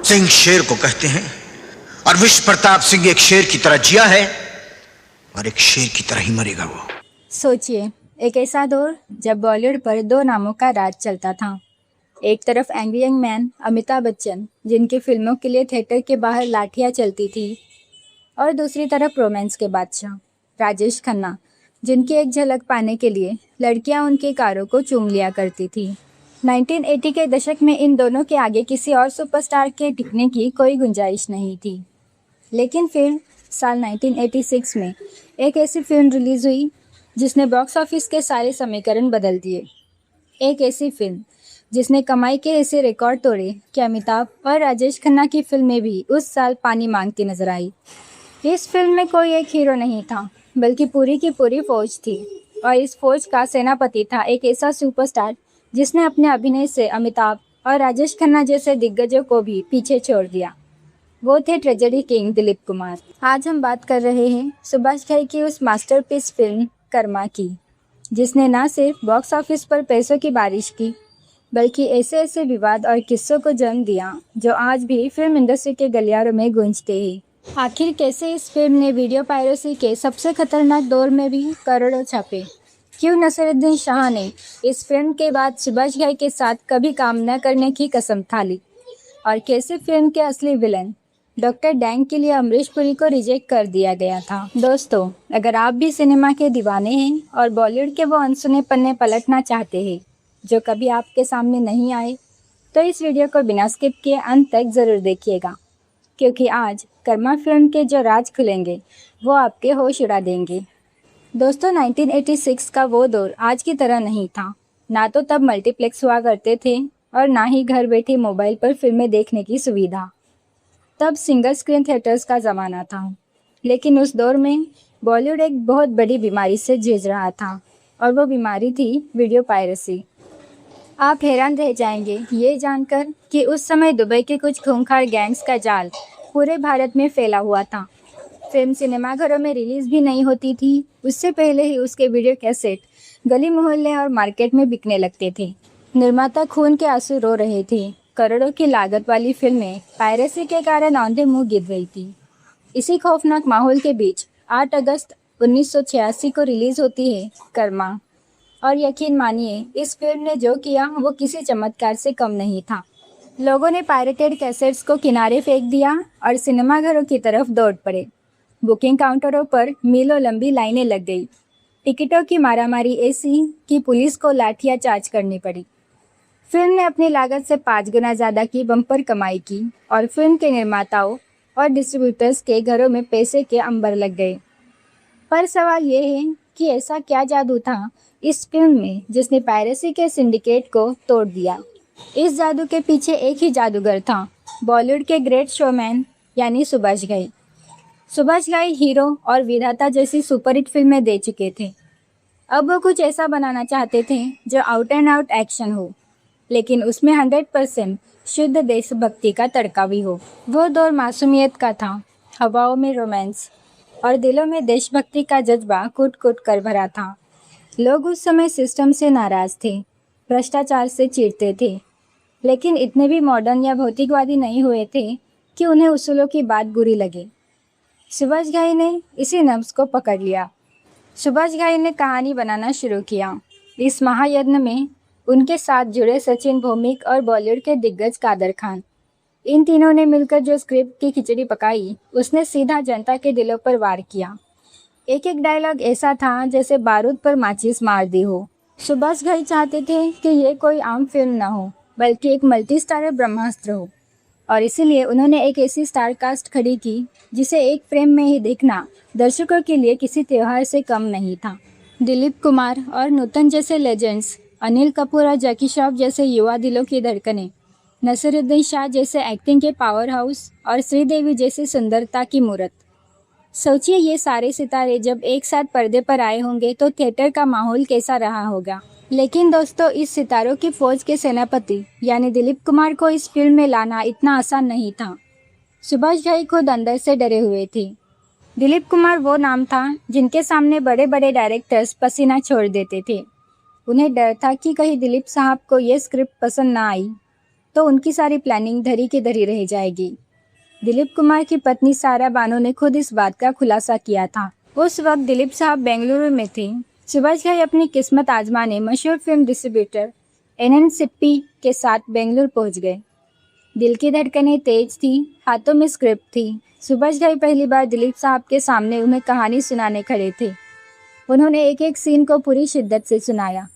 सिंह शेर को कहते हैं और विश्व प्रताप सिंह एक शेर की तरह जिया है और एक शेर की तरह ही मरेगा वो। सोचिए, एक ऐसा दौर जब बॉलीवुड पर दो नामों का राज चलता था। एक तरफ angry young man Amitabh Bachchan, जिनकी फिल्मों के लिए थिएटर के बाहर लाठियां चलती थी, और दूसरी तरफ रोमांस के बादशाह राजेश खन्ना, जिनकी एक झलक पाने के लिए लड़कियां उनकी कारों को चूम लिया करती थी। 1980 के दशक में इन दोनों के आगे किसी और सुपरस्टार के टिकने की कोई गुंजाइश नहीं थी। लेकिन फिर साल 1986 में एक ऐसी फिल्म रिलीज हुई जिसने बॉक्स ऑफिस के सारे समीकरण बदल दिए। एक ऐसी फिल्म जिसने कमाई के ऐसे रिकॉर्ड तोड़े कि अमिताभ और राजेश खन्ना की फिल्में भी उस साल पानी मांगती नजर आई। इस फिल्म में कोई एक हीरो नहीं था, बल्कि पूरी की पूरी फौज थी, और इस फौज का सेनापति था एक ऐसा सुपरस्टार जिसने अपने अभिनय से अमिताभ और राजेश खन्ना जैसे दिग्गजों को भी पीछे छोड़ दिया। वो थे ट्रेजेडी किंग दिलीप कुमार। आज हम बात कर रहे हैं सुभाष घई की उस मास्टरपीस फिल्म कर्मा की, जिसने न सिर्फ बॉक्स ऑफिस पर पैसों की बारिश की, बल्कि ऐसे ऐसे विवाद और किस्सों को जन्म दिया जो आज भी फिल्म इंडस्ट्री के गलियारों में गूंजते हैं। आखिर कैसे इस फिल्म ने वीडियो पायरेसी के सबसे खतरनाक दौर में भी करोड़ों छापे? क्यों नसीरुद्दीन शाह ने इस फिल्म के बाद सुभाष घई के साथ कभी काम न करने की कसम खा ली? और कैसे फिल्म के असली विलन डॉक्टर डैंग के लिए अमरीश पुरी को रिजेक्ट कर दिया गया था? दोस्तों, अगर आप भी सिनेमा के दीवाने हैं और बॉलीवुड के वो अनसुने पन्ने पलटना चाहते हैं जो कभी आपके सामने नहीं आए, तो इस वीडियो को बिना स्किप किए अंत तक ज़रूर देखिएगा, क्योंकि आज कर्मा फिल्म के जो राज खुलेंगे वो आपके होश उड़ा देंगे। दोस्तों, 1986 का वो दौर आज की तरह नहीं था। ना तो तब मल्टीप्लेक्स हुआ करते थे और ना ही घर बैठे मोबाइल पर फिल्में देखने की सुविधा। तब सिंगल स्क्रीन थिएटर्स का ज़माना था। लेकिन उस दौर में बॉलीवुड एक बहुत बड़ी बीमारी से जूझ रहा था, और वो बीमारी थी वीडियो पायरेसी। आप हैरान रह जाएंगे ये जानकर कि उस समय दुबई के कुछ खूंखार गैंग्स का जाल पूरे भारत में फैला हुआ था। फिल्म सिनेमाघरों में रिलीज़ भी नहीं होती थी, उससे पहले ही उसके वीडियो कैसेट गली मोहल्ले और मार्केट में बिकने लगते थे। निर्माता खून के आंसू रो रहे थे। करोड़ों की लागत वाली फिल्में पायरेसी के कारण औंधे मुंह गिर रही थी। इसी खौफनाक माहौल के बीच 8 अगस्त 1986 को रिलीज़ होती है कर्मा। और यकीन मानिए, इस फिल्म ने जो किया वो किसी चमत्कार से कम नहीं था। लोगों ने पायरेटेड कैसेट्स को किनारे फेंक दिया और सिनेमाघरों की तरफ दौड़ पड़े। बुकिंग काउंटरों पर मीलों लंबी लाइनें लग गई। टिकटों की मारामारी ऐसी कि पुलिस को लाठियां चार्ज करनी पड़ी। फिल्म ने अपनी लागत से 5 गुना ज़्यादा की बम्पर कमाई की और फिल्म के निर्माताओं और डिस्ट्रीब्यूटर्स के घरों में पैसे के अंबर लग गए। पर सवाल ये है कि ऐसा क्या जादू था इस फिल्म में जिसने पायरेसी के सिंडिकेट को तोड़ दिया? इस जादू के पीछे एक ही जादूगर था, बॉलीवुड के ग्रेट शोमैन यानी सुभाष घई। सुभाष घई हीरो और विधाता जैसी सुपरहिट फिल्में दे चुके थे। अब वो कुछ ऐसा बनाना चाहते थे जो आउट एंड आउट एक्शन हो, लेकिन उसमें 100% शुद्ध देशभक्ति का तड़का भी हो। वो दौर मासूमियत का था, हवाओं में रोमांस और दिलों में देशभक्ति का जज्बा कूट कूट कर भरा था। लोग उस समय सिस्टम से नाराज थे, भ्रष्टाचार से चिढ़ते थे, लेकिन इतने भी मॉडर्न या भौतिकवादी नहीं हुए थे कि उन्हें उसूलों की बात बुरी लगे। सुभाष घई ने इसी नब्ज को पकड़ लिया। सुभाष घई ने कहानी बनाना शुरू किया। इस महायज्ञ में उनके साथ जुड़े सचिन भौमिक और बॉलीवुड के दिग्गज कादर खान, इन तीनों ने मिलकर जो स्क्रिप्ट की खिचड़ी पकाई, उसने सीधा जनता के दिलों पर वार किया। एक एक डायलॉग ऐसा था जैसे बारूद पर माचिस मार दी हो। सुभाष घई चाहते थे कि ये कोई आम फिल्म न हो, बल्कि एक मल्टी स्टारर ब्रह्मास्त्र हो, और इसीलिए उन्होंने एक ऐसी स्टार कास्ट खड़ी की जिसे एक फ्रेम में ही देखना दर्शकों के लिए किसी त्योहार से कम नहीं था। दिलीप कुमार और नूतन जैसे लेजेंड्स, अनिल कपूर और जैकी श्रॉफ जैसे युवा दिलों की धड़कनें, नसीरुद्दीन शाह जैसे एक्टिंग के पावर हाउस और श्रीदेवी जैसी सुंदरता की मूरत। सोचिए, ये सारे सितारे जब एक साथ पर्दे पर आए होंगे तो थिएटर का माहौल कैसा रहा होगा। लेकिन दोस्तों, इस सितारों की फौज के सेनापति यानी दिलीप कुमार को इस फिल्म में लाना इतना आसान नहीं था। सुभाष घई खुद अंदर से डरे हुए थे। दिलीप कुमार वो नाम था जिनके सामने बड़े बड़े डायरेक्टर्स पसीना छोड़ देते थे। उन्हें डर था कि कहीं दिलीप साहब को ये स्क्रिप्ट पसंद ना आई तो उनकी सारी प्लानिंग धरी की धरी रह जाएगी। दिलीप कुमार की पत्नी सारा बानो ने खुद इस बात का खुलासा किया था। उस वक्त दिलीप साहब बेंगलुरु में थे। सुभाष घई अपनी किस्मत आजमाने मशहूर फिल्म डिस्ट्रीब्यूटर एनएन सिप्पी के साथ बेंगलुरु पहुंच गए। दिल की धड़कनें तेज थी, हाथों में स्क्रिप्ट थी। सुभाष घई पहली बार दिलीप साहब के सामने उन्हें कहानी सुनाने खड़े थे। उन्होंने एक एक सीन को पूरी शिद्दत से सुनाया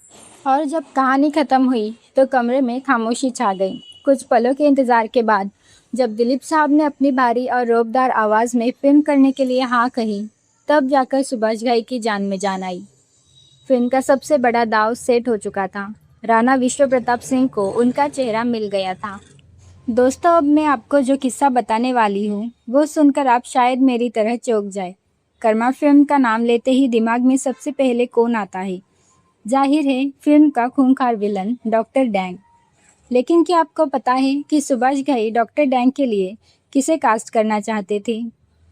और जब कहानी खत्म हुई तो कमरे में खामोशी छा गई। कुछ पलों के इंतजार के बाद जब दिलीप साहब ने अपनी भारी और रौबदार आवाज़ में फिल्म करने के लिए हाँ कही, तब जाकर सुभाष घई की जान में जान आई। फिल्म का सबसे बड़ा दांव सेट हो चुका था। राणा विश्व प्रताप सिंह को उनका चेहरा मिल गया था। दोस्तों, अब मैं आपको जो किस्सा बताने वाली हूँ वो सुनकर आप शायद मेरी तरह चौंक जाए। कर्मा फिल्म का नाम लेते ही दिमाग में सबसे पहले कौन आता है? जाहिर है फिल्म का खूंखार विलन डॉक्टर डैंग। लेकिन क्या आपको पता है कि सुभाष घई डॉक्टर डैंग के लिए किसे कास्ट करना चाहते थे?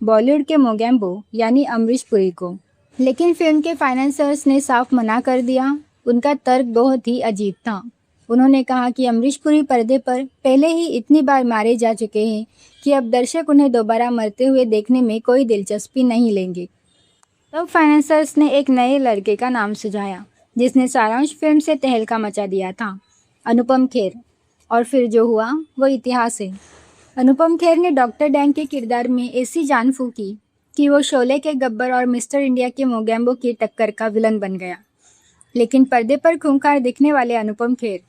बॉलीवुड के मोगैम्बो यानी अमरीश पुरी को। लेकिन फिल्म के फाइनेंसर्स ने साफ मना कर दिया। उनका तर्क बहुत ही अजीब था। उन्होंने कहा कि अमरीश पुरी पर्दे पर पहले ही इतनी बार मारे जा चुके हैं कि अब दर्शक उन्हें दोबारा मरते हुए देखने में कोई दिलचस्पी नहीं लेंगे। तब फाइनेंसर्स ने एक नए लड़के का नाम सुझाया जिसने सारांश फिल्म से तहलका मचा दिया था, अनुपम खेर। और फिर जो हुआ वो इतिहास है। अनुपम खेर ने डॉक्टर डैंग के किरदार में ऐसी जान फूंकी कि वो शोले के गब्बर और मिस्टर इंडिया के मोगैम्बो की टक्कर का विलन बन गया। लेकिन पर्दे पर खूंखार दिखने वाले अनुपम खेर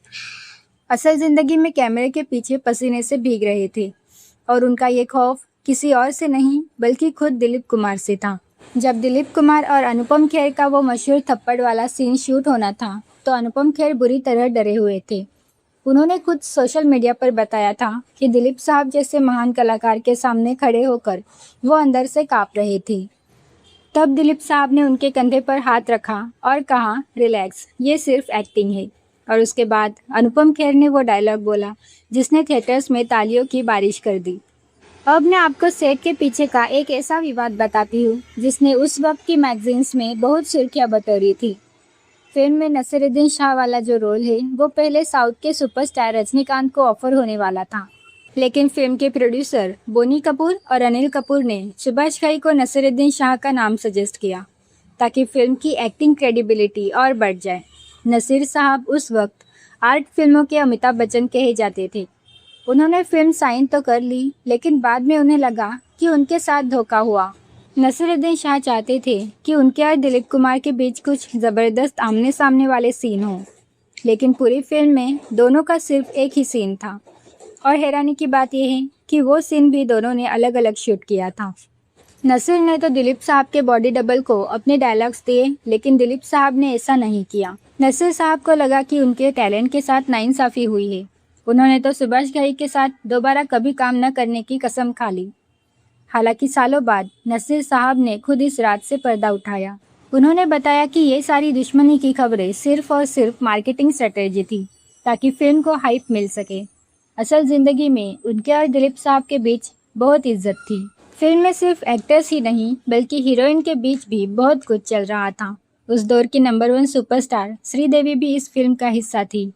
असल ज़िंदगी में कैमरे के पीछे पसीने से भीग रहे थे और उनका ये खौफ किसी और से नहीं बल्कि खुद दिलीप कुमार से था। जब दिलीप कुमार और अनुपम खेर का वो मशहूर थप्पड़ वाला सीन शूट होना था तो अनुपम खेर बुरी तरह डरे हुए थे। उन्होंने खुद सोशल मीडिया पर बताया था कि दिलीप साहब जैसे महान कलाकार के सामने खड़े होकर वो अंदर से काँप रहे थे। तब दिलीप साहब ने उनके कंधे पर हाथ रखा और कहा, रिलैक्स, ये सिर्फ एक्टिंग है। और उसके बाद अनुपम खेर ने वो डायलॉग बोला जिसने थिएटर्स में तालियों की बारिश कर दी। अब मैं आपको सेट के पीछे का एक ऐसा विवाद बताती हूँ जिसने उस वक्त की मैगजीन्स में बहुत सुर्खियाँ बटोरी थी। फिल्म में नसीरुद्दीन शाह वाला जो रोल है वो पहले साउथ के सुपरस्टार रजनीकांत को ऑफर होने वाला था। लेकिन फिल्म के प्रोड्यूसर बोनी कपूर और अनिल कपूर ने सुभाष घई को नसीरुद्दीन शाह का नाम सजेस्ट किया ताकि फिल्म की एक्टिंग क्रेडिबिलिटी और बढ़ जाए। नसीर साहब उस वक्त आर्ट फिल्मों के अमिताभ बच्चन कहे जाते थे। उन्होंने फिल्म साइन तो कर ली लेकिन बाद में उन्हें लगा कि उनके साथ धोखा हुआ। नसीरुद्दीन शाह चाहते थे कि उनके और दिलीप कुमार के बीच कुछ ज़बरदस्त आमने सामने वाले सीन हों, लेकिन पूरी फिल्म में दोनों का सिर्फ एक ही सीन था। और हैरानी की बात यह है कि वो सीन भी दोनों ने अलग अलग शूट किया था। नसीर ने तो दिलीप साहब के बॉडी डबल को अपने डायलॉग्स दिए, लेकिन दिलीप साहब ने ऐसा नहीं किया। नसीर साहब को लगा कि उनके टैलेंट के साथ नाइंसाफ़ी हुई है। उन्होंने तो सुभाष घई के साथ दोबारा कभी काम न करने की कसम खा ली। हालांकि सालों बाद नसीर साहब ने खुद इस रात से पर्दा उठाया। उन्होंने बताया कि ये सारी दुश्मनी की खबरें सिर्फ और सिर्फ मार्केटिंग स्ट्रेटेजी थी ताकि फिल्म को हाइप मिल सके। असल ज़िंदगी में उनके और दिलीप साहब के बीच बहुत इज्जत थी। फिल्म में सिर्फ एक्टर्स ही नहीं बल्कि हीरोइन के बीच भी बहुत कुछ चल रहा था। उस दौर की नंबर 1 सुपरस्टार श्रीदेवी भी इस फिल्म का हिस्सा थी।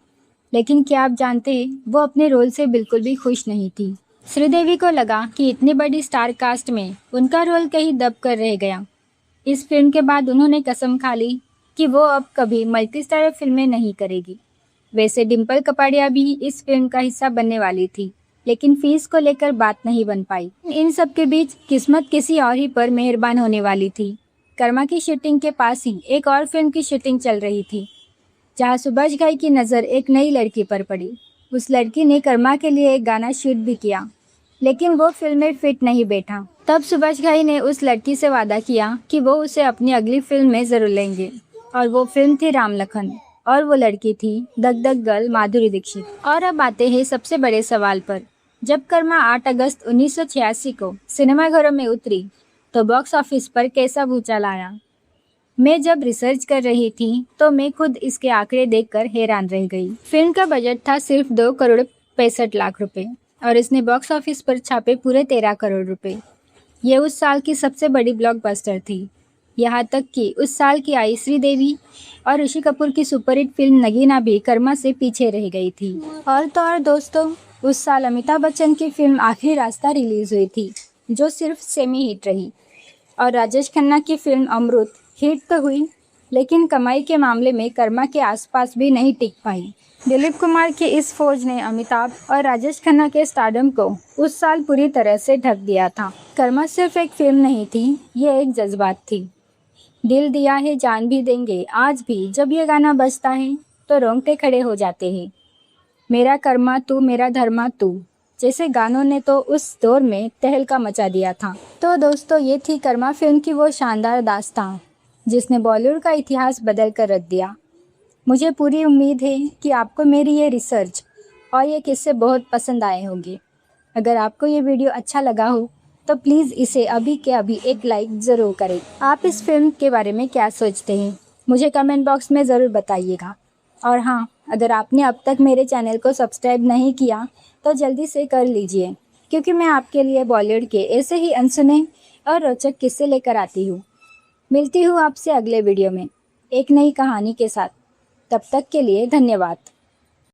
लेकिन क्या आप जानते हैं, वो अपने रोल से बिल्कुल भी खुश नहीं थी। श्रीदेवी को लगा कि इतनी बड़ी स्टार कास्ट में उनका रोल कहीं दब कर रह गया। इस फिल्म के बाद उन्होंने कसम खा ली कि वो अब कभी मल्टी स्टारर फिल्में नहीं करेगी। वैसे डिम्पल कपाड़िया भी इस फिल्म का हिस्सा बनने वाली थी, लेकिन फीस को लेकर बात नहीं बन पाई। इन सब के बीच किस्मत किसी और ही पर मेहरबान होने वाली थी। कर्मा की शूटिंग के पास ही एक और फिल्म की शूटिंग चल रही थी, जहां सुभाष घई की नज़र एक नई लड़की पर पड़ी। उस लड़की ने कर्मा के लिए एक गाना शूट भी किया, लेकिन वो फिल्म में फिट नहीं बैठा। तब सुभाष घई ने उस लड़की से वादा किया कि वो उसे अपनी अगली फिल्म में ज़रूर लेंगे, और वो फिल्म थी राम लखन, और वो लड़की थी दग दग गर्ल माधुरी दीक्षित। और अब आते हैं सबसे बड़े सवाल पर। जब कर्मा 8 अगस्त 1986 को सिनेमाघरों में उतरी तो बॉक्स ऑफिस पर कैसा भूचाल आया। मैं जब रिसर्च कर रही थी तो मैं खुद इसके आंकड़े देखकर हैरान रह गई। फिल्म का बजट था सिर्फ 2 करोड़ 65 लाख रुपए और इसने बॉक्स ऑफिस पर छापे पूरे 13 करोड़ रुपए। ये उस साल की सबसे बड़ी ब्लॉकबस्टर थी। यहाँ तक कि उस साल की आई श्रीदेवी और ऋषि कपूर की सुपरहिट फिल्म नगीना भी कर्मा से पीछे रह गई थी। और तो और दोस्तों, उस साल अमिताभ बच्चन की फिल्म आखिरी रास्ता रिलीज हुई थी, जो सिर्फ सेमी हिट रही, और राजेश खन्ना की फिल्म अमृत हिट तो हुई, लेकिन कमाई के मामले में कर्मा के आसपास भी नहीं टिक पाई। दिलीप कुमार की इस फौज ने अमिताभ और राजेश खन्ना के स्टारडम को उस साल पूरी तरह से ढक दिया था। कर्मा सिर्फ एक फिल्म नहीं थी, ये एक जज्बात थी। दिल दिया है जान भी देंगे, आज भी जब ये गाना बजता है तो रोंगटे खड़े हो जाते हैं। मेरा कर्मा तू मेरा धर्मा तू जैसे गानों ने तो उस दौर में तहलका मचा दिया था। तो दोस्तों, ये थी कर्मा फिल्म की वो शानदार दास्तां जिसने बॉलीवुड का इतिहास बदल कर रख दिया। मुझे पूरी उम्मीद है कि आपको मेरी ये रिसर्च और ये किस्से बहुत पसंद आए होंगे। अगर आपको ये वीडियो अच्छा लगा हो तो प्लीज़ इसे अभी के अभी एक लाइक ज़रूर करें। आप इस फिल्म के बारे में क्या सोचते हैं, मुझे कमेंट बॉक्स में ज़रूर बताइएगा। और हाँ, अगर आपने अब तक मेरे चैनल को सब्सक्राइब नहीं किया तो जल्दी से कर लीजिए, क्योंकि मैं आपके लिए बॉलीवुड के ऐसे ही अनसुने और रोचक किस्से लेकर आती हूँ। मिलती हूँ आपसे अगले वीडियो में एक नई कहानी के साथ। तब तक के लिए धन्यवाद।